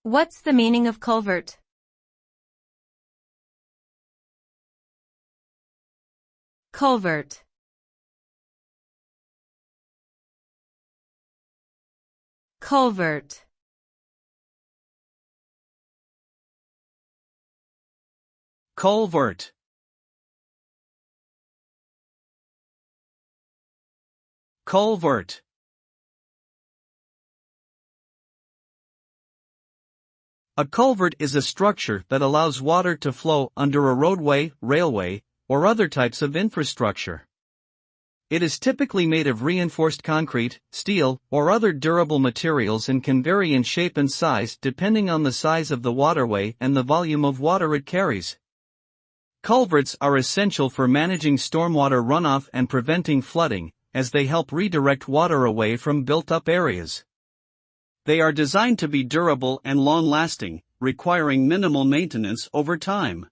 What's the meaning of culvert? Culvert. Culvert. Culvert. Culvert. A culvert is a structure that allows water to flow under a roadway, railway, or other types of infrastructure. It is typically made of reinforced concrete, steel, or other durable materials and can vary in shape and size depending on the size of the waterway and the volume of water it carries. Culverts are essential for managing stormwater runoff and preventing flooding, as they help redirect water away from built-up areas. They are designed to be durable and long-lasting, requiring minimal maintenance over time.